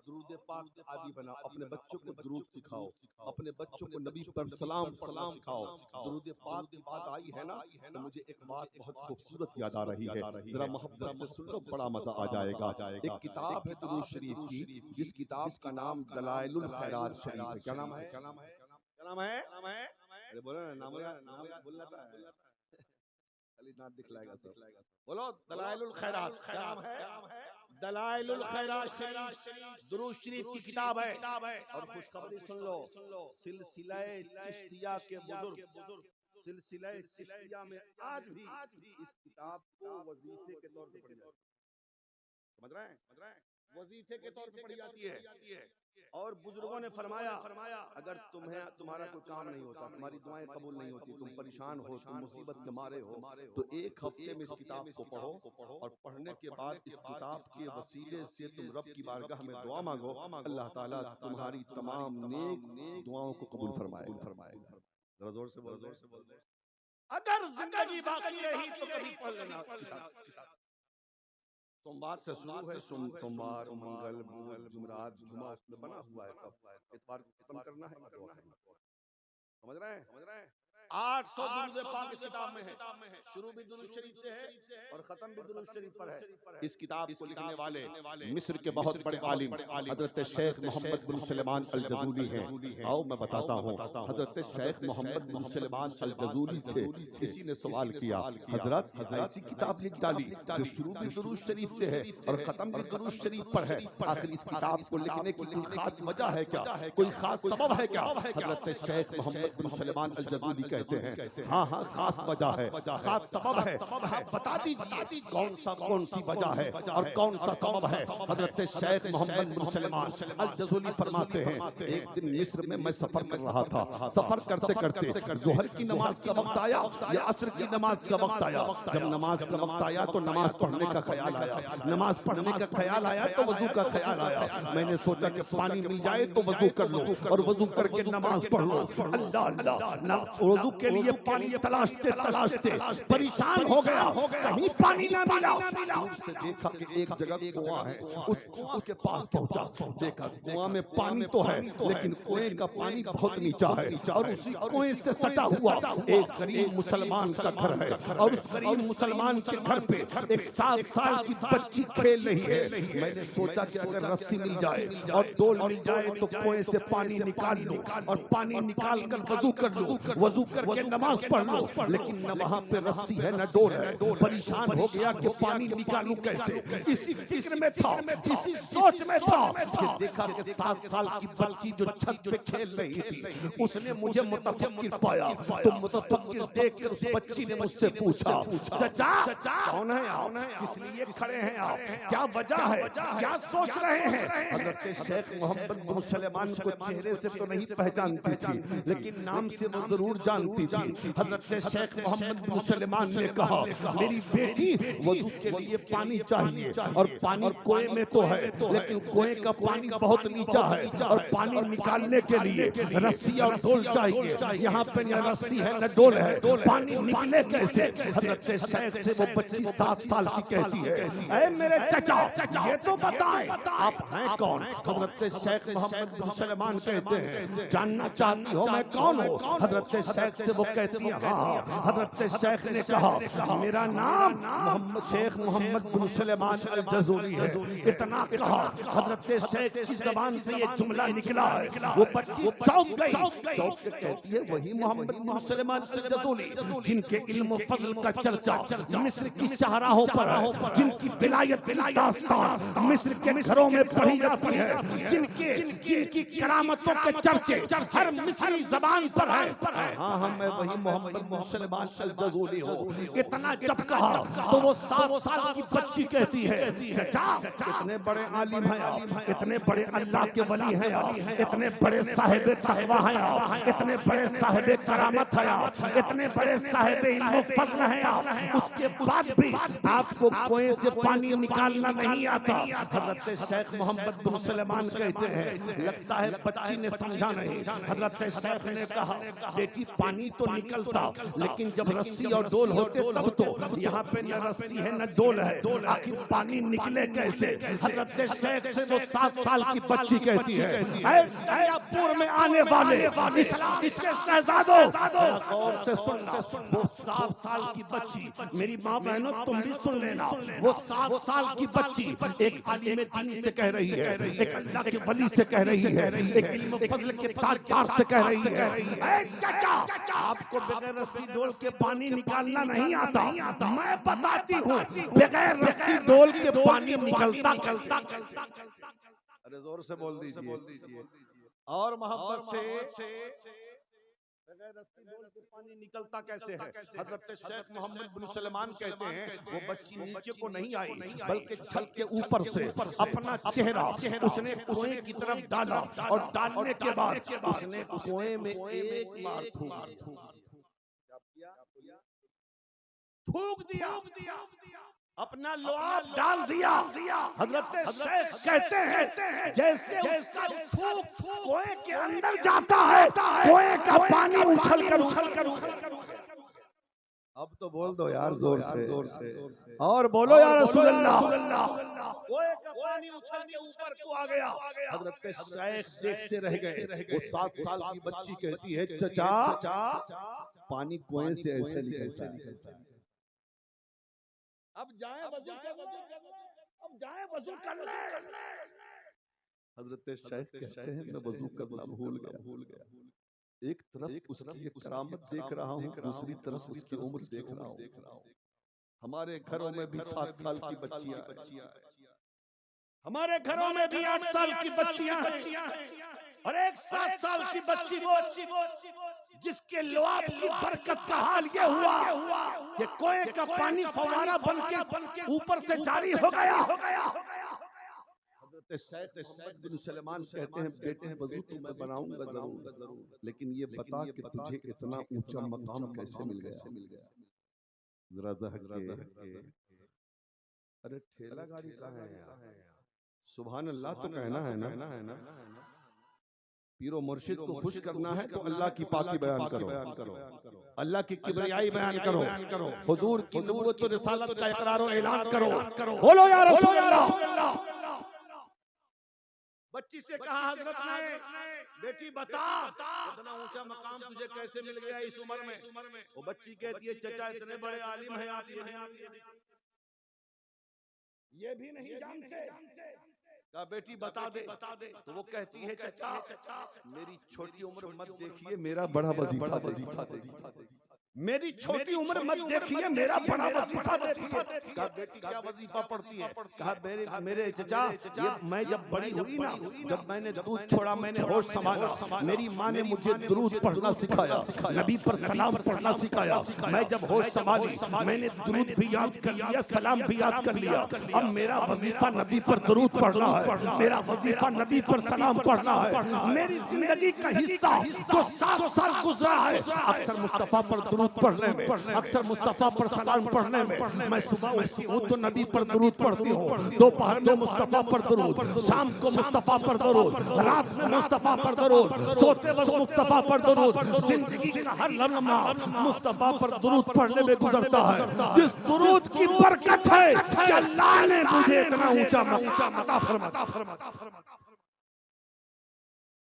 दुरूद पाक आदि बनाओ। अपने बच्चों को दुरूद सिखाओ, अपने बच्चों को नबी पर सलाम सिखाओ। दुरूद पाक की बात आई है ना, तो मुझे एक बात बहुत खूबसूरत याद आ रही है, जरा मोहब्बत से सुन लो, बड़ा मजा आ जाएगा। एक किताब है दुरूद शरीफ की, जिस किताब का नाम दलाइलुल खैरात शरीफ है। क्या नाम है? क्या नाम है? अरे बोलो ना, नाम बोलना था, खाली नाम दिखलाएगा सब। बोलो दलाइलुल खैरात। क्या नाम है? दलाइलुल खैरात शरीफ दुरूद शरीफ की किताब है। और खुशखबरी सुन लो, सिलसिला चिश्तिया के बुजुर्ग सिलसिला चिश्तिया में आज भी इस किताब को वजीफे के तौर पे पढ़ी जाती है। समझ रहे हैं? वजीफे के तौर पे पढ़ी जाती है। और बुजुर्गों ने फरमाया अगर तुम्हारा कोई काम नहीं होता, तुम्हारी दुआएं कबूल नहीं होती, तुम परेशान हो, तुम मुसीबत के मारे हो, तो एक हफ्ते में इस किताब को पढ़ो और पढ़ने के बाद इस किताब के वसीले से तुम रब की बारगाह में दुआ मांगो, अल्लाह ताला तुम्हारी तमाम नेक दुआओं को कबूल फरमाएगा। जरा जोर से बोल दे। अगर जिंदगी बाकी रही तो कभी पढ़ लेना किताब। सोमवार से शुरू है, सोमवार मंगल बुध जुमरात जुमा उसमें बना हुआ है सब। इतवार को खत्म करना है, समझ रहे हैं? 800 दुरूद पाक इस किताब में है। शुरू भी दुरूद शरीफ से है और खत्म भी दुरूद शरीफ पर है। इस किताब को लिखने वाले मिस्र के बहुत बड़े आलिम हजरत शेख मोहम्मद बिन सुलेमान अल जज़ूली हैं। आओ मैं बताता हूँ, हजरत शेख मोहम्मद बिन सुलेमान अल जज़ूली से किसी ने सवाल किया, हजरत ऐसी किताब लिख डाली जो शुरू भी दुरूद शरीफ से है और खत्म भी दुरूद शरीफ पर है, आखिर इस किताब को लिखने की कोई खास वजह है क्या, कोई खास सबब है क्या? हजरत शेख मोहम्मद बिन सुलेमान अल जज़ूली कहते हैं हाँ खास वजह है, खास सबब है। बता दीजिए कौन सी वजह है और कौन सा सबब है? हजरत शेख मोहम्मद बिन सुलेमान अल जज़ूली फरमाते हैं, एक दिन मिस्र में मैं सफर कर रहा था। सफर करते करते ज़ोहर की नमाज का वक्त आया या असर की नमाज का वक्त आया। जब नमाज का वक्त आया तो नमाज पढ़ने का ख्याल आया, नमाज पढ़ने का ख्याल आया तो वजू का ख्याल आया। मैंने सोचा कि पानी मिल जाए तो वजू कर लो और वजू करके नमाज पढ़ लो। अल्लाह वजू के लिए पानी तलाशते परेशान हो गया, कहीं पानी ना मिला। उससे देखा कि एक जगह कुआं है, उस कुआं के पास पहुंचा, देखा कुआं में पानी तो है लेकिन कुएं का पानी बहुत नीचा है और उसी कुएं से सटा हुआ एक गरीब मुसलमान का घर है और उस गरीब मुसलमान के घर पे एक 7 साल की बच्ची खेल रही है। मैंने सोचा कि अगर रस्सी मिल जाए और डोल मिल जाए तो कुएं से पानी निकाल लो और पानी निकाल कर वजू कर लो, वजू करके नमाज पढ़ लो। लेकिन न वहां पे रस्सी है न डोल है। परेशान हो गया कि पानी निकालूं कैसे। इसी फिक्र में था, इसी सोच में था कि देखा कि 7 साल की बच्ची जो छत पे खेल रही थी उसने मुझे मुतफक्किर पाया। तो मुतफक्किर देख कर उस बच्ची ने मुझसे पूछा, चाचा कौन है आप, किस लिए खड़े हैं आप, क्या वजह है, क्या सोच रहे हैं? हजरत शेख मोहम्मद बिन सुलेमान को चेहरे से तो नहीं पहचानती थी लेकिन नाम से वो जरूर जानती थी। हजरत शेख मोहम्मद बिन सुलेमान ने कहा, मेरी बेटी वजू के लिए पानी चाहिए और पानी कुएं में तो है, लेकिन कुएं का पानी बहुत नीचा है और पानी निकालने के लिए रस्सी और डोल चाहिए। यहाँ पे न रस्सी है न डोल है, पानी निकले कैसे? हजरत शेख से वो बच्ची 7 साल की कहती है, ऐ मेरे चचा ये तो बताएं आप हैं कौन? हजरत शेख मोहम्मद बिन सलमान कहते हैं, जानना चाहती हो मैं कौन हूँ? हजरत शेख से वो कहती है, हाँ। हजरत शेख ने कहा, मेरा नाम शेख मोहम्मद बिन सलमान अल जज़ूली है। इतना कहा, हजरत शेख की ज़बान से ये जुमला निकला है, वो बच्ची चौंक गई। चौंक के कहती है, वही मोहम्मद बिन सलमान अल जज़ूली जिनके इल्म फज़ल का चर्चा मिस्र की शाहराहों पर है, जिनकी विलायत की दास्तान मिस्र के घरों में पढ़ी जाती है, जिनकी करामतों के चर्चे हर मिस्री ज़बान पर है। हाँ, मैं वही मोहम्मद बिन सलमान अल जज़ूली हूँ। इतना जब कहा तो वो 7 साल की बच्ची कहती है, चचा इतने बड़े आलिम हैं आप, इतने बड़े अल्लाह के वली हैं आप, इतने बड़े साहिब तक़वा हैं आप, इतने बड़े साहिब करामत हैं आप, इतने बड़े साहिब इल्म फज़ल हैं आप, उसके बाद भी आपको कुएं से पानी निकालना नहीं आता। हजरत शेख मोहम्मद बिन सलमान कहते हैं, लगता है बच्ची ने समझा नहीं। हजरत शेख ने कहा, बेटी पानी तो निकलता, लेकिन जब रस्सी और डोल होते तब तो। यहाँ पे न रस्सी है न डोल है, आखिर पानी निकले कैसे? हजरत शेख से वो 7 साल की बच्ची कहती है, पूर्व में आने वाले इस्लाम इसके शहजादों, गौर से सुनना। वो 7 साल की बच्ची, मेरी माँ बहनों तुम भी सुन लेना, वो 7 साल की बच्ची एक आलिम दीन से कह रही है, एक अल्लाह के वली से कह रही है, एक इल्म फज़ल के ताजदार से कह रही है, चाचा आपको बगैर रस्सी डोल के पानी निकालना नहीं आता। मैं बताती हूँ, बगैर रस्सी डोल के पानी निकलता। अरे जोर से बोल दीजिए और मोहब्बत से, बगैर रस्सी डोल के पानी निकलता कैसे है? हजरत शेख मोहम्मद बिन सलमान कहते हैं, वो बच्ची नीचे को नहीं आई, बल्कि छत के ऊपर से अपना चेहरा उसने कुएं की तरफ डाला और डालने के बाद उसने कुएं में एक बार फूंक दिया, अपना लोहा डाल दिया। हजरत शेख कहते हैं, जैसे उसका फूंक कुएं के अंदर जाता है, कुएं का पानी उछल कर। अब तो बोल दो यार जोर से और बोलो यार रसूल अल्लाह। कुएं का पानी उछल के ऊपर को आ गया। हजरत शेख देखते रह गए। वो 7 साल की बच्ची कहती है, चचा पानी कुएं से ऐसे निकलता है। अब जाए वजू कर ले। हजरत शेख कहते हैं, मैं वजू करना भूल गया। एक तरफ उसकी करामत देख रहा हूँ, दूसरी तरफ उसकी उम्र देख रहा हूँ। हमारे घरों में भी 7 साल की बच्चियां, हमारे घरों में भी 8 साल की बच्चियां हैं, और एक 7 साल की बच्ची वो जिसके लुआब की बरकत का हाल ये हुआ कि कुएं का पानी फव्वारा बनके ऊपर से जारी हो गया। हजरत शेख मोहम्मद बिन सलमान कहते हैं, बेटे वजू तो मैं बनाऊंगा जरूर, लेकिन ये बता कि तुझे इतना ऊंचा मकाम कैसे मिल गया? जरा अरे ठेला गाड़ी कहाँ है यार? सुभान अल्लाह तो कहना है ना। पीरो मुर्शिद को खुश करना है तो अल्लाह की पाकी बयान करो, अल्लाह की किबरियाई बयान करो, हुजूर की नबूवत और रिसालत का इकरार और ऐलान करो। बोलो या रसूल अल्लाह। बच्ची से कहा हजरत ने, बेटी बता इतना ऊंचा मकाम तुझे कैसे मिल गया इस उम्र में? वो बच्ची कहती है, चचा इतने बड़े आलिम हैं आप, ये भी नहीं जानते। कहा बेटी बता दे। तो वो कहती है, चचा मेरी छोटी उम्र मत देखिए, मेरा बड़ा वजीफा दे। मेरी छोटी उम्र मत देखिए, मेरा बड़ा वजीफा देखिए। कहा बेटी क्या वजीफा पढ़ती है? कहा मेरे चचा ये मैं जब बड़ी हुई ना, जब मैंने दूध छोड़ा, मैंने होश संभाला, मेरी माँ ने मुझे दुरूद पढ़ना सिखाया, नबी पर सलाम पढ़ना सिखाया। मैं जब होश संभाली, मैंने दुरूद भी याद कर लिया, सलाम भी याद कर लिया। अब मेरा वजीफा नबी पर दुरूद पढ़ना है, मेरा वजीफा नबी पर सलाम पढ़ना है। मेरी जिंदगी का हिस्सा जो 7 साल गुजरा है, अक्सर मुस्तफा पर दुरूद दुरूद पढ़ने में, अक्सर मुस्तफा पर सलाम पढ़ने में, मैं सुबह उठती हूँ तो नबी पर दुरूद पढ़ती हूँ, दोपहर में मुस्तफा पर दुरूद, शाम को मुस्तफा पर दुरूद, रात में मुस्तफा पर दुरूद, सोते वक्त मुस्तफा पर दुरूद, जिंदगी का हर लम्हा मुस्तफा पर दुरूद पढ़ने में गुजरता है। जिस दुरूद की बरकत है कि अल्लाह ने मुझे इतना ऊंचा मकाम अता फरमाया।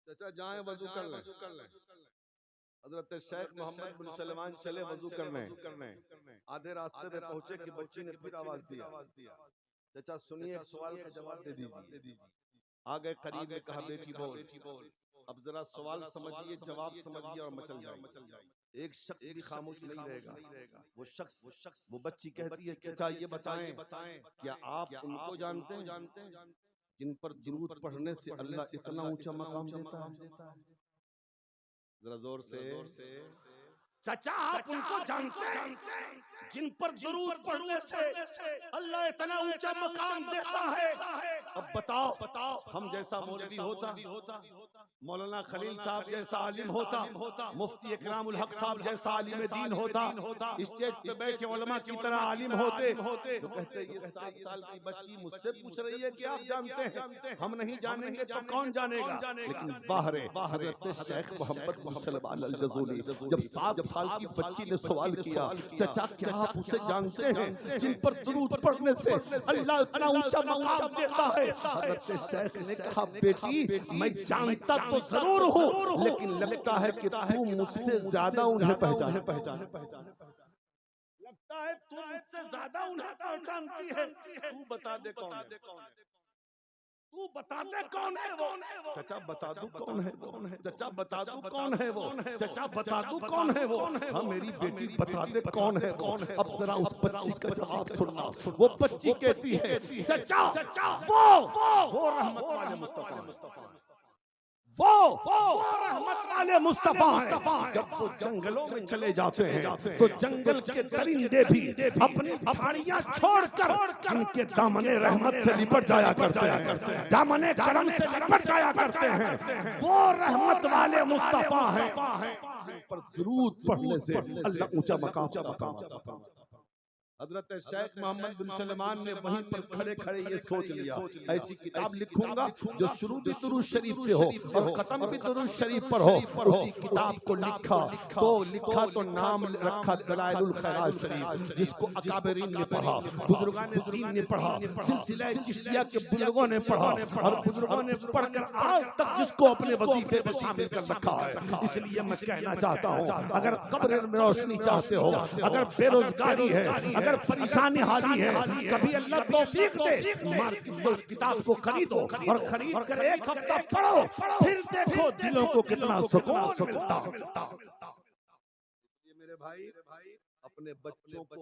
चाचा जाएं वजू कर लें। हजरत शेख मोहम्मद बिन सलमान चले वजू करने, आधे रास्ते में पहुंचे कि बच्ची ने फिर आवाज दिया। चाचा सुनिए, एक सवाल का जवाब दे दीजिए। आ गए करीब में, कहा बेटी बोल। अब जरा सवाल समझिए, जवाब समझिए और मचल जाए। एक शख्स भी खामोश नहीं रहेगा। वो शख्स वो बच्ची कहती है, चाचा ये बताएं क्या आप उनको जानते हैं जिन पर दुरूद पढ़ने से अल्लाह इतना ऊंचा मकाम देता है? जरा जोर से। चाचा आप उनको जानते हैं जिन पर दुरूद पढ़ने से अल्लाह इतना ऊंचा मकाम देता है? अब बताओ हम जैसा मौलवी होता, मौलाना खलील साहब जैसा आलिम होता, मुफ्ती इकरामुल हक साहब जैसा आलिम दीन होता, स्टेज पे बैठे उलमा की तरह आलिम होते तो कहते ये 7 साल की बच्ची मुझसे पूछ रही है कि आप जानते हैं, हम नहीं जानेंगे तो कौन जानेगा। लेकिन बाहर हजरत शेख मोहम्मद बिन सलमान अल जज़ूली जब 7 साल की बच्ची ने सवाल किया, चाचा क्या आप उसे जानते हैं जिन पर दुरूद पढ़ने से अल्लाह इतना ऊंचा मकाम देता है? हजरत शेख ने कहा, बेटी मैं जानता तो जरूर हूँ, लेकिन लगता है कि तू मुझसे ज्यादा उन्हें पहचाने। लगता है तू मुझसे ज्यादा उन्हें पहचानती है। तू बता दे कौन है? तू बता दे कौन है वो? चाचा बता दूं कौन है वो? चाचा बता दूं कौन है वो? चाचा बता दूं कौन है वो? हाँ मेरी बेटी बता दे कौन है वो? अब जरा उस बच्ची का जवाब सुनना। वो बच्ची कहती है, चाचा वो रहमत वाले मुस्तफा, वो रहमत वाले मुस्तफा है। जब वो जंगलों में चले जाते हैं तो जंगल के दरिंदे भी अपनी झाड़ियां छोड़कर उनके दामने रहमत से लिपट जाया करते हैं, दामने करम से लिपट जाया करते हैं। वो रहमत वाले मुस्तफा हैं पर दुरूद पढ़ने से अल्लाह ऊंचा मकाम। हजरत शेख मोहम्मद बिन सलमान ने वहीं पर खड़े खड़े ये सोच लिया, ऐसी किताब लिखूंगा जो शुरू भी दुरूद शरीफ से हो और खत्म भी दुरूद शरीफ पर हो। उसी किताब को लिखा तो नाम रखा दलाइलुल खैरात शरीफ, जिसको अकाबरीन ने पढ़ा, बुजुर्गान दीन ने पढ़ा, सिलसिला चिश्तिया के बुजुर्गों ने पढ़ा और बुजुर्गों ने पढ़कर आज तक जिसको अपने वजीफे में शामिल कर रखा है। इसलिए मैं कहना चाहता हूँ, अगर कब्र में रोशनी चाहते हो, अगर बेरोजगारी है, अगर परेशानी हाजी है, कभी अल्लाह तौफीक दे मार्केट से उस किताब को खरीदो और खरीद कर 1 हफ्ता पढ़ो, फिर देखो दिलों को कितना सुकून मिलता। ये मेरे भाई अपने बच्चों को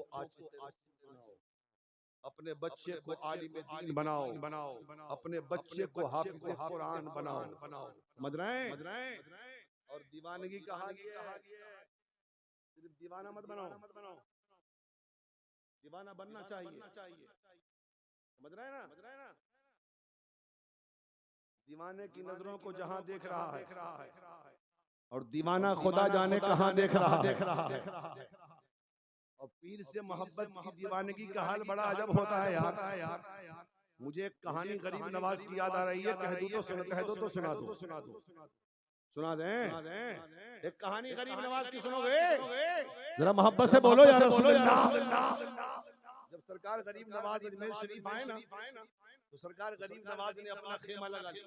अपने बच्चे को आलिम दीन बनाओ, अपने बच्चे को हाफिज कुरान बनाओ। समझ रहे हैं? और दीवानगी का हाल ये है, सिर्फ दीवाना मत बनाओ, दीवाना बनना चाहिए। समझ रहे हैं ना? दीवाने की नजरों को जहां देख रहा है और दीवाना खुदा जाने कहां देख रहा है। और पीर से मोहब्बत की दीवानगी का हाल बड़ा अजब होता है यार। मुझे एक कहानी गरीब नवाज की याद आ रही है, कह दो तो सुना दो। सुना दें? एक कहानी गरीब नवाज की सुनोगे? जरा मोहब्बत से बोलो यार। जब सरकार गरीब नवाज अजमेर शरीफ आए ना, तो सरकार गरीब नवाज ने अपना खेमा लगा लिया।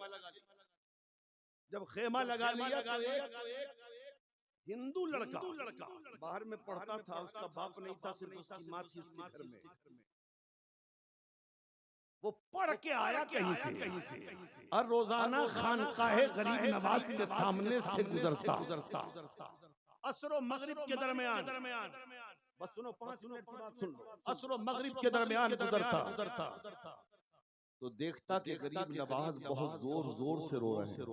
जब खेमा लगा लिया तो एक हिंदू लड़का बाहर में पढ़ता था, उसका बाप नहीं था, सिर्फ उसकी माँ थी उसके घर में। वो पढ़ के आया कहीं से और रोजाना खानकाहे गरीब नवाज के सामने से गुजरता। असर और मगरिब के दरमियान, बस सुनो 5 मिनट की बात सुन लो, असर और मगरिब के दरमियान गुजरता तो देखता कि गरीब नवाज बहुत जोर से रो रहे हैं,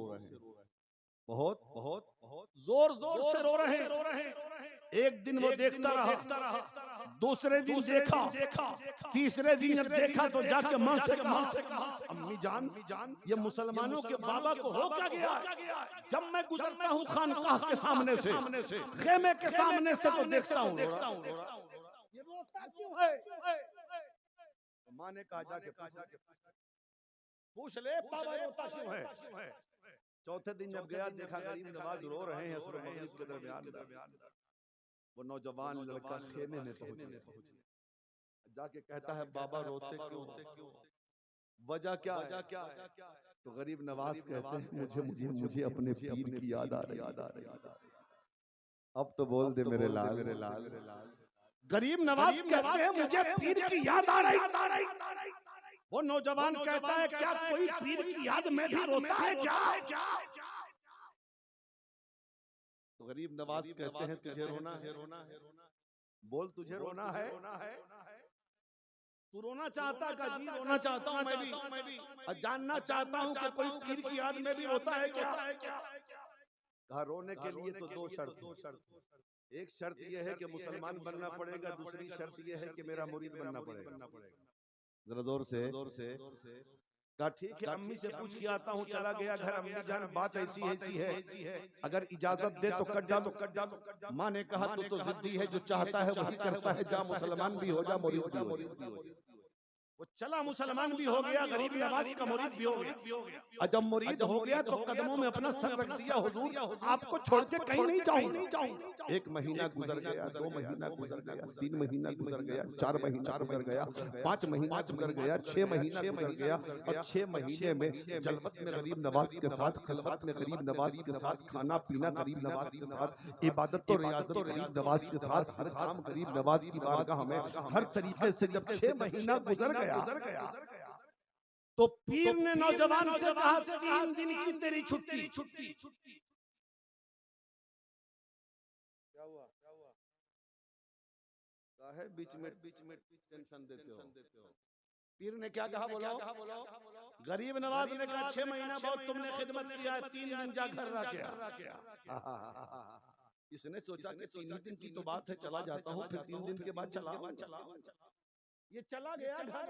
बहुत जोर से रो रहे हैं। एक दिन वो देखता रहा, दूसरे दिन देखा, तीसरे दिन जब देखा तो जाके मां से कहा, अम्मी जान ये मुसलमानों के बाबा को हो क्या गया? जब मैं गुजरता हूँ खानकाह के सामने से, खेमे के सामने से तो देखता हूँ ये रोता क्यों है? माँ ने कहा जाके पूछ ले बाबा रोता क्यों है? चौथे दिन जब गया देखा गरीब नवाज रो रहे हैं असर मगरिब के दरमियान। वो नौजवान लड़का खेमे में पहुंच गया, जाके कहता है बाबा रोते क्यों? वजह क्या है? तो गरीब नवाज कहते हैं मुझे अपने पीर की याद आ रही। अब तो बोल दे मेरे लाल। गरीब नवाज कहते हैं मुझे पीर की याद आ रही। वो नौजवान कहता है क्या कोई पीर की याद में भी रोता है क्या? तो गरीब नवाज कहते हैं तुझे रोना है? बोल तुझे रोना है? तू रोना चाहता का जी? रोना चाहता हूँ मैं भी। और जानना चाहता हूँ कि कोई पीर की याद में भी रोता है क्या? कहा रोने के लिए तो दो शर्त। एक शर्त यह है कि मुसलमान बनना पड़ेगा, दूसरी शर्त यह है कि मेरा मुरीद बनना पड़ेगा। जरा जोर से कहा ठीक है अम्मी से पूछ के आता हूँ। चला गया घर, अम्मी जान बात ऐसी है, अगर इजाजत दे तो कट जा। माँ ने कहा तो जिद्दी है, जो चाहता है वही करता है, जा मुसलमान भी हो जा मुरीद भी हो। वो चला मुसलमान भी हो गया, गरीब नवाज का मुरीद भी हो गया। और जब मुरीद हो गया तो कदमों में अपना सर रख दिया, हुजूर आपको छोड़ के कहीं नहीं जाऊंगा। 1 महीना गुजर गया, 2 महीना गुजर गया, 3 महीना गुजर गया, 4 महीना गुजर गया, 5 महीना गुजर गया, 6 महीना गुजर गया। और 6 महीने में जलवत में गरीब नवाज के साथ, खलवत में गरीब नवाज के साथ, खाना पीना गरीब नवाज के साथ, इबादत और रियाजत गरीब नवाज के साथ, हर काम गरीब नवाज की बारगाह में हर तरीके से जब 6 महीना गुजर गया तो पीर ने नौजवान से कहा 3 दिन की तेरी छुट्टी। क्या हुआ? काहे बीच में टेंशन देते हो? पीर ने क्या कहा बोलो? गरीब नवाज ने कहा 6 महीना बहुत तुमने खिदमत किया, 3 दिन जा घर रह गया। इसने सोचा कि 3 दिन की तो बात है, चला जाता हूँ, फिर 3 दिन के बाद चला। ये चला गया घर,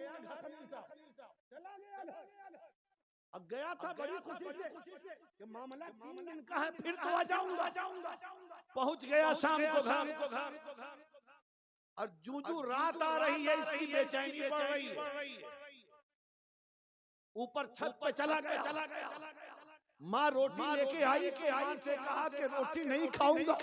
चला गया घर। अब गया था बड़ी खुशी से कि मामला 3 दिन का है, फिर तो आ जाऊंगा। पहुंच गया शाम को घर। और जूं रात आ रही है इसकी बेचैनी बढ़ रही है। ऊपर छत पे चला गया। माँ रोटी लेके आई, से कहा कि रोटी नहीं खाऊंगा।